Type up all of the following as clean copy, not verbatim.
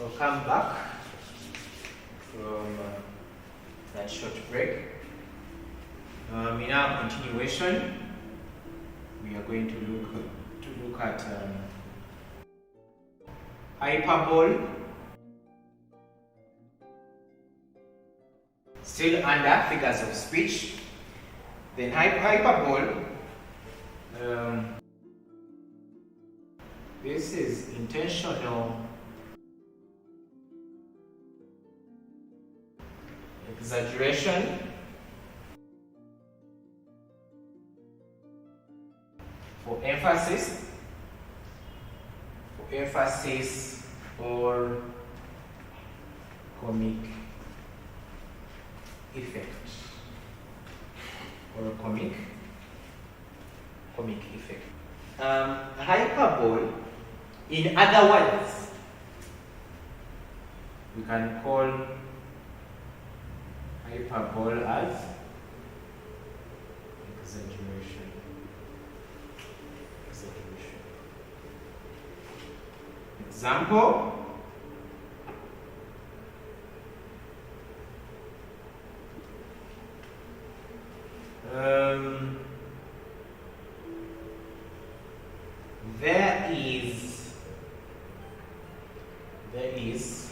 Welcome back from that short break. In our continuation, we are going to look at hyperbole, still under figures of speech. Then hyperbole, this is intentional exaggeration for emphasis or comic effect, or comic effect. Hyperbole, in other words, we can call hyperbole as exaggeration. Example, there is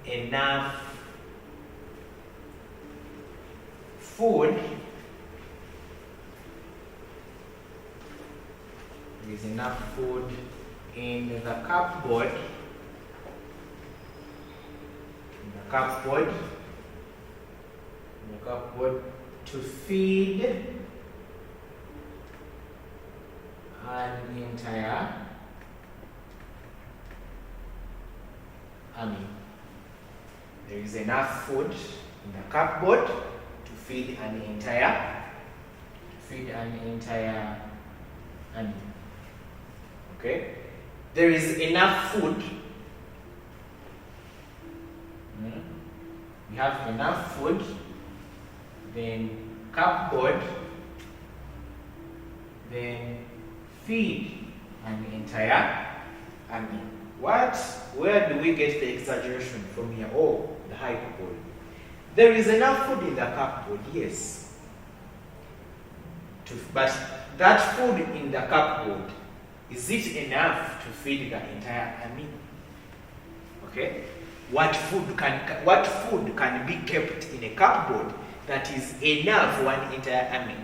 enough food. There is enough food in the cupboard. To feed an entire army. There is enough food in the cupboard to feed an entire army. Okay? There is enough food. We have enough food. Then cupboard. Then feed an entire army. Where do we get the exaggeration from here? Oh, the hyperbole. There is enough food in the cupboard, yes. But that food in the cupboard, is it enough to feed the entire army? Okay? What food can be kept in a cupboard that is enough for an entire army?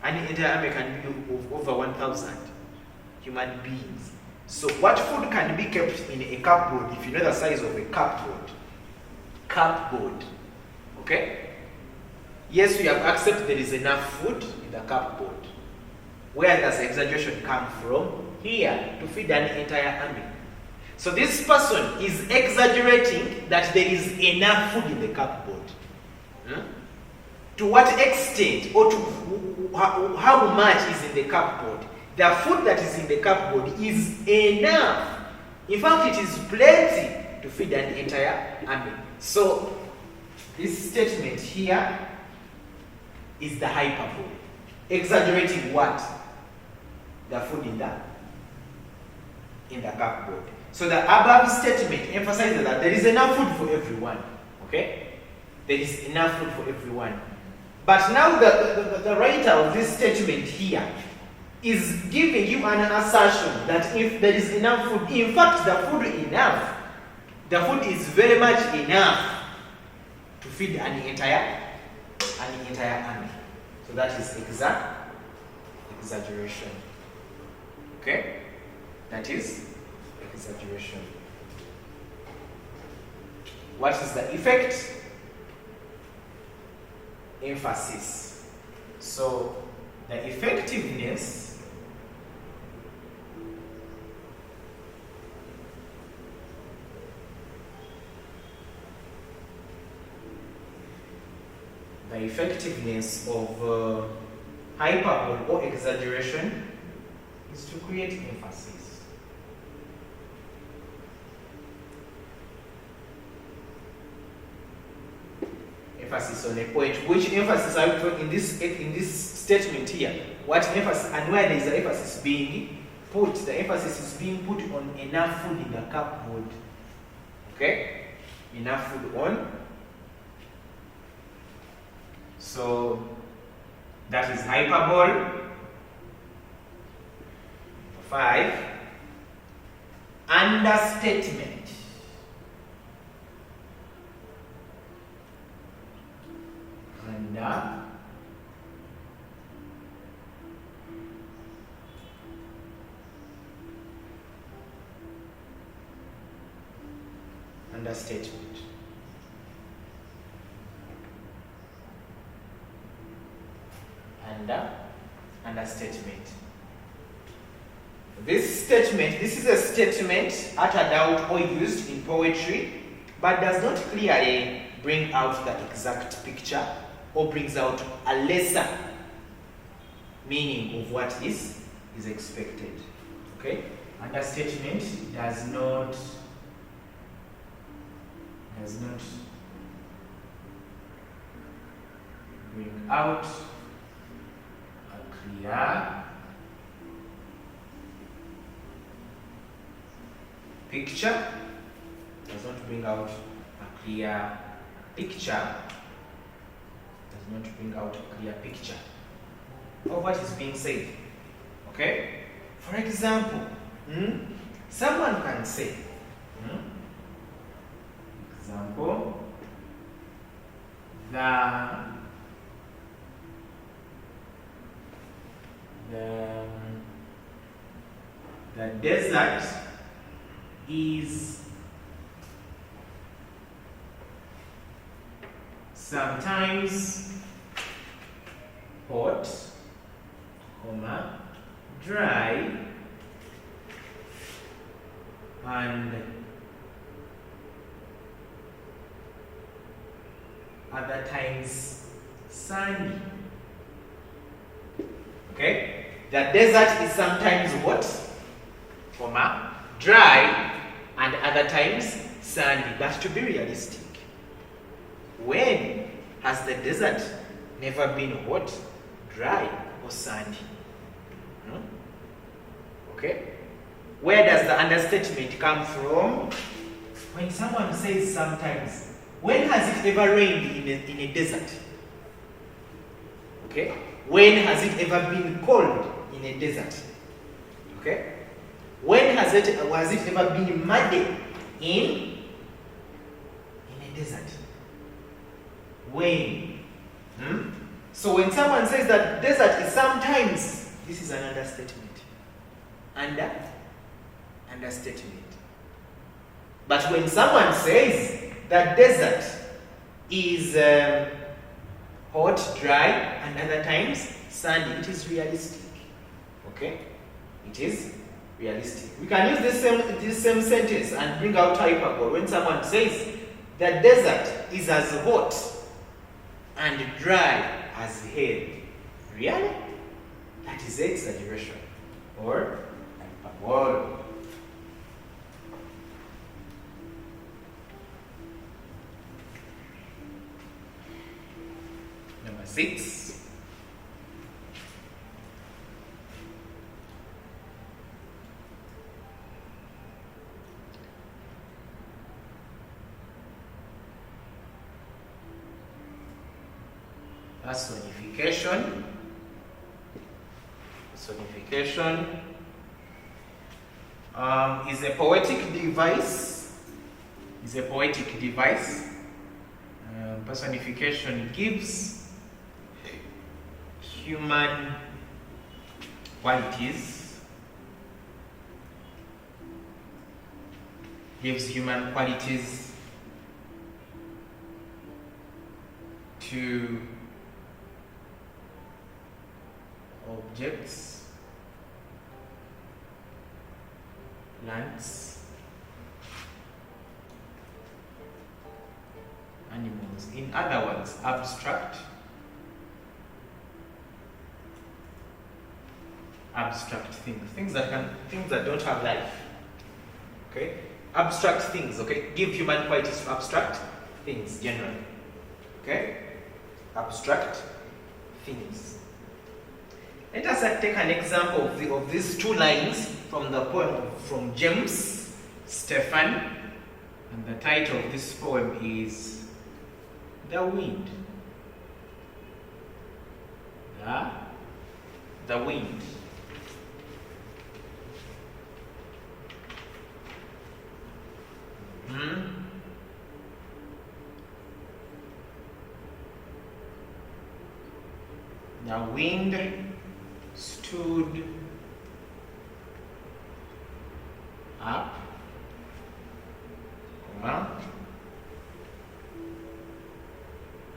An entire army can be over 1,000 human beings. So what food can be kept in a cupboard, if you know the size of a cupboard? Okay? Yes, we have accepted there is enough food in the cupboard. Where does exaggeration come from? Here, to feed an entire army. So this person is exaggerating that there is enough food in the cupboard. To what extent, or to how much is in the cupboard? The food that is in the cupboard is enough. In fact, it is plenty to feed an entire army. So this statement here is the hyperbole. Exaggerating what? The food in the cupboard. So the above statement emphasizes that there is enough food for everyone. Okay? There is enough food for everyone. But now the writer of this statement here is giving you an assertion that if there is enough food, in fact the food is very much enough to feed an entire army. So that is exaggeration. Okay? That is exaggeration. What is the effect? Emphasis. So the effectiveness of hyperbole or exaggeration is to create emphasis. Emphasis on a point. Which emphasis are we talking in this statement here? What emphasis and where there is the emphasis being the emphasis is being put on enough food in the cupboard. Okay? Enough food on. So that is hyperbole. 5. Understatement. Understatement. Understatement. This is a statement uttered out or used in poetry, but does not clearly bring out the exact picture or brings out a lesser meaning of what is expected. Okay? Understatement does not bring out a clear picture. Does not bring out a clear picture. Does not bring out a clear picture of what is being said. Okay? For example, someone can say, example, the desert is sometimes hot, dry, and other times sunny. Okay? The desert is sometimes hot, dry, and other times sunny. But to be realistic, when has the desert never been hot, dry, or sunny? Okay? Where does the understatement come from? When someone says sometimes, when has it ever rained in a desert? Okay? When has it ever been cold in a desert? Okay? When has it ever been muddy in a desert? When? So when someone says that desert is sometimes, this is an understatement. Understatement. But when someone says that desert is hot, dry, and other times sunny, it is realistic. Okay? It is realistic. We can use this same sentence and bring out hyperbole when someone says the desert is as hot and dry as hell. Really? That is exaggeration or hyperbole. Number 6. Personification. Personification is a poetic device. Personification gives human qualities. To objects, plants, animals. In other words, abstract things that don't have life. Okay? Abstract things, okay? Give human qualities to abstract things generally. Okay? Abstract things. Let us take an example of these two lines from the poem from James Stephen, and the title of this poem is The Wind. The Wind. The wind stood up,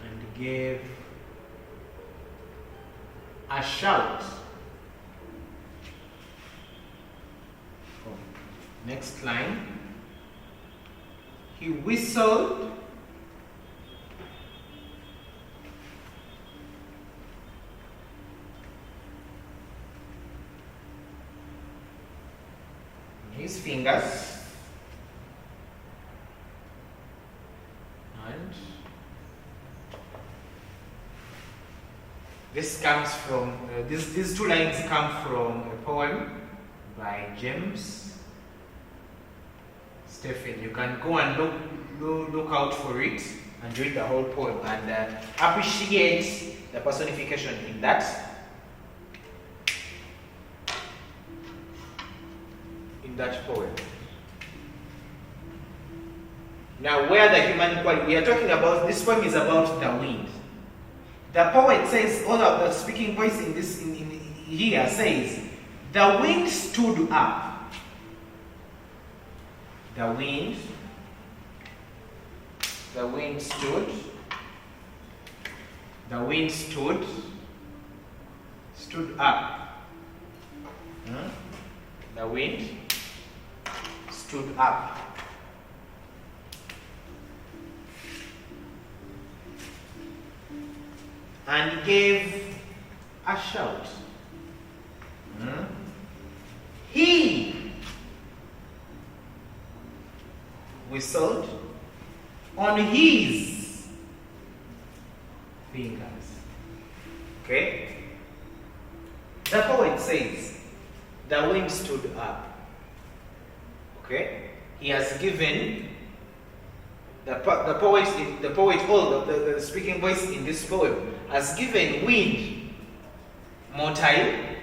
and gave a shout. Next line. He whistled his fingers, and this comes from these two lines come from a poem by James Stephen. You can go and look out for it and read the whole poem and appreciate the personification in that. That poem. Now, where the human quality, we are talking about, this poem is about the wind. The poet says, all of the speaking voice in this in here says, the wind stood up. The wind stood. The wind stood up. The wind stood up. And gave a shout. He whistled on his fingers. Okay? The poet says, the wind stood up. Okay, he has given the speaking voice in this poem has given wind motile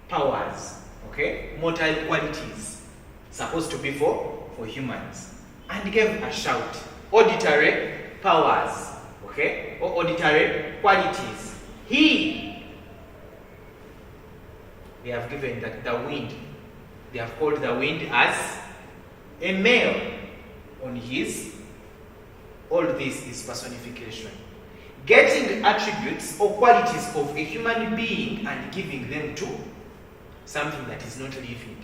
powers. Okay, motile qualities supposed to be for humans, and gave a shout, auditory powers. Okay, or auditory qualities. They have given the wind. They have called the wind as a male on his. All this is personification. Getting attributes or qualities of a human being and giving them to something that is not living.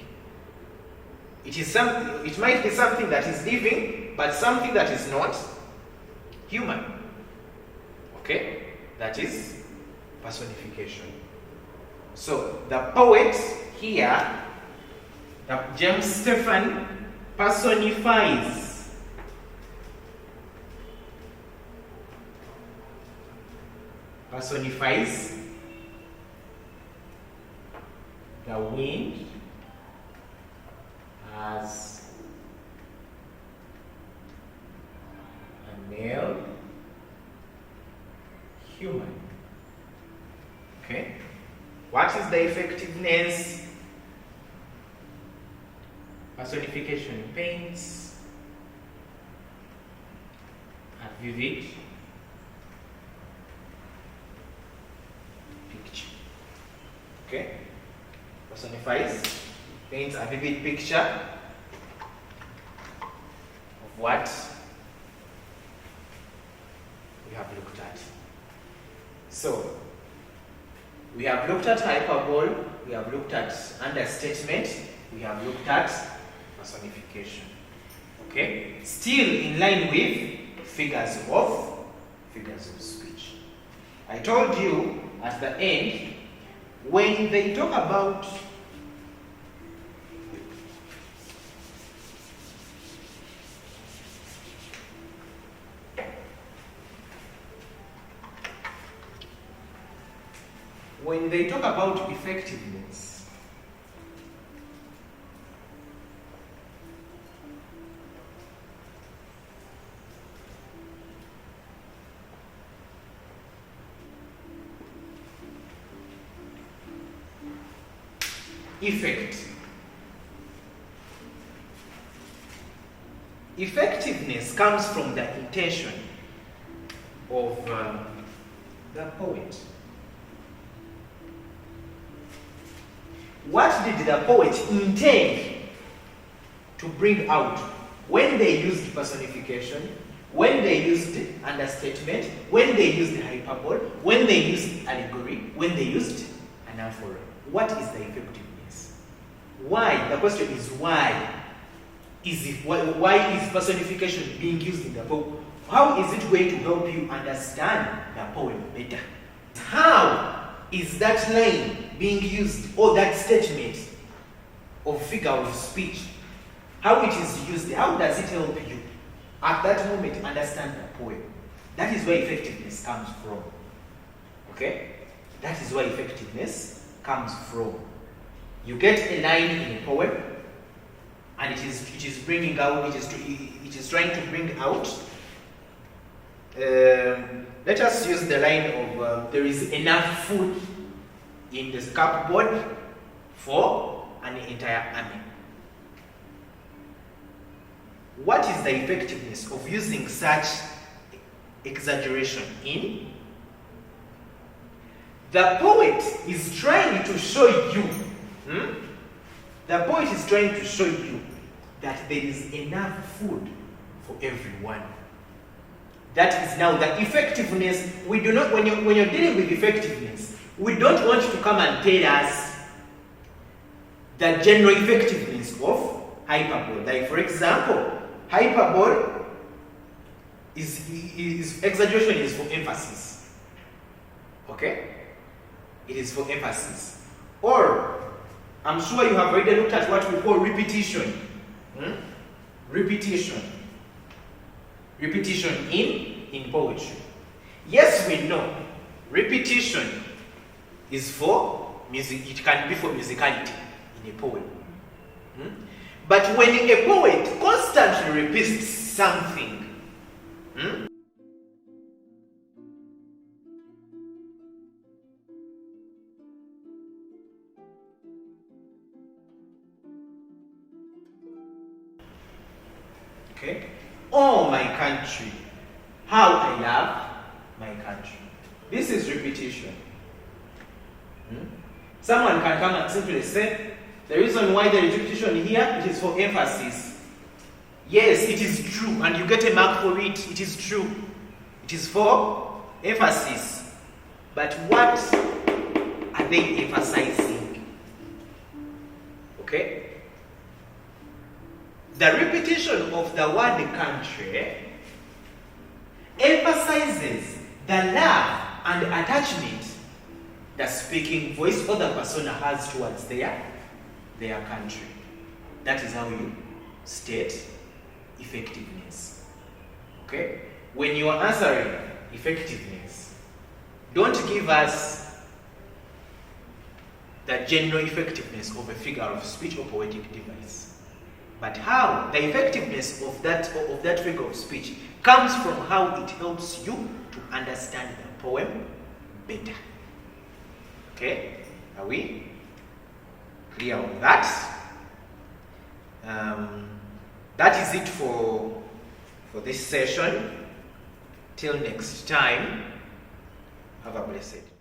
It might be something that is living, but something that is not human. Okay? That is personification. So the poet here, James Stephen, personifies the wind as a male human. Okay? What is the effectiveness? Personification paints a vivid picture. Okay? Personifies, paints a vivid picture of what we have looked at. So, we have looked at hyperbole, we have looked at understatement, we have looked at personification. Okay? Still in line with figures of speech. I told you at the end, when they talk about when they talk about effectiveness, effectiveness comes from the intention of the poet. What did the poet intend to bring out when they used personification, when they used understatement, when they used hyperbole, when they used allegory, when they used anaphora? What is the effectiveness? Why? The question is why? Why is personification being used in the poem? How is it going to help you understand the poem better? How is that line being used, or that statement of figure of speech, how it is used, how does it help you at that moment understand the poem? That is where effectiveness comes from. Okay? That is where effectiveness comes from. You get a line in a poem, and it is bringing out, it is trying to bring out. Let us use the line of there is enough food in the cupboard for an entire army. What is the effectiveness of using such exaggeration in? The poet is trying to show you, the poet is trying to show you that there is enough food for everyone. That is now the effectiveness. We do not, when you're dealing with effectiveness, we don't want you to come and tell us the general effectiveness of hyperbole. Like, for example, hyperbole is exaggeration is for emphasis. Okay? It is for emphasis. Or, I'm sure you have already looked at what we call repetition. Repetition. Repetition in poetry. Yes, we know repetition is for music. It can be for musicality in a poem. But when a poet constantly repeats something, okay? Oh, my country, how I love my country. This is repetition. Someone can come and simply say, the reason why there is repetition here, it is for emphasis. Yes, it is true, and you get a mark for it. It is true. It is for emphasis. But what are they emphasizing? Okay? The repetition of the word country emphasizes the love and attachment the speaking voice or the persona has towards their country. That is how you state effectiveness. Okay? When you are answering effectiveness, don't give us the general effectiveness of a figure of speech or poetic device. But how the effectiveness of that figure of speech comes from how it helps you to understand the poem better. Okay? Are we clear on that? That is it for this session. Till next time, have a blessed day.